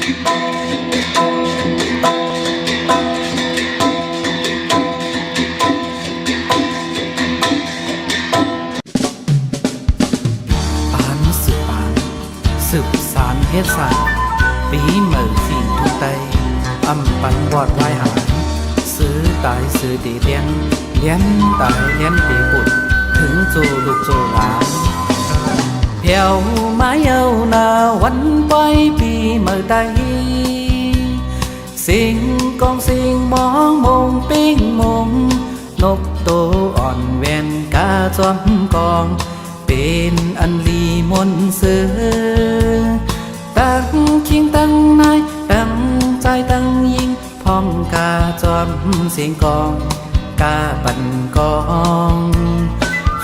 สืบสารเฮ็ดสารปีเหมือฝิ่นทุกไตอำปันวอดวายหายซื้อตายซื้อดีเลี้ยนตายเลี้ยนดีบุตรถึงจูลูกจูหลานเพียวมาเยานาวันปล่อยปีเหมือใดสิ่งกองสิ่งมองมงปิ้งมงนกโตอ่อนแวนกาจอมกองเป็นอันลีมนเสือตั้งคิงตั้งนายตั้งใจตั้งยิงพร้อมกาจอมเสียงกองกาปั่นกอง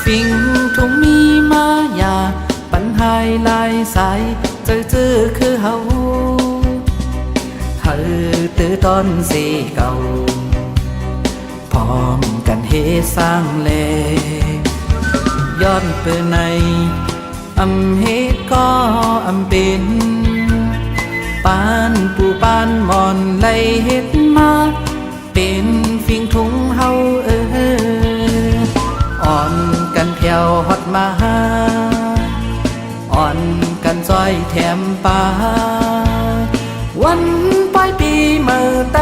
ฟิงทุ่งมีมายาปันหายลายสายจื้อคือเฮาตื้อตอนสีเก่าพร้อมกันเฮสร้างเลย้อนเปื้อในอำเฮ็ดก็อำเป็นปานปูปานมอนไล่เฮ็ดมาเป็นฟิงทุงเฮาอ่อนกันเพียวฮอดมาอ่อนกันซอยแถมปาวันปลายปีเมื่อไต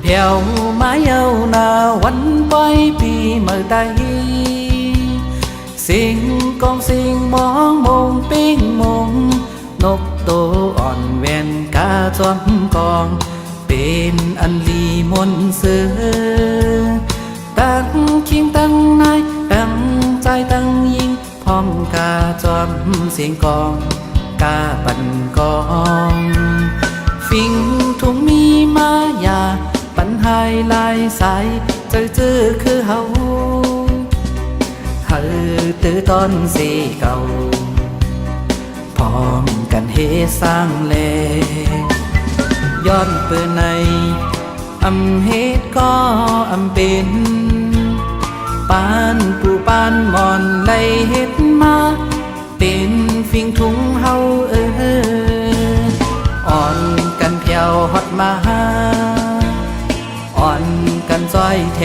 เพียวมาเยานาวันปลายปีเมื่อใดสิ่งกองสิ่งมองมงปิ้งมงนกโตอ่อนแวนกาจอมกองเป็นอันลีมนเสือตั้งคิงตั้งนายตั้งใจตั้งยิงพร้อมกาจอมเสียงกองกาปั่นกองฟิงทุ่งมีมายาปันหายลายสายจื้อคือเฮาตื้อตอนสีเก่าพร้อมกันเฮสร้างเลย้อนเปื้อในอำเฮ็ดก็อำเป็นปานปูปานมอนไล่เฮ็ดมาเป็นฟิงทุงเฮาอ่อนกันเพียวฮอดมาอ่อนกันซอยแถ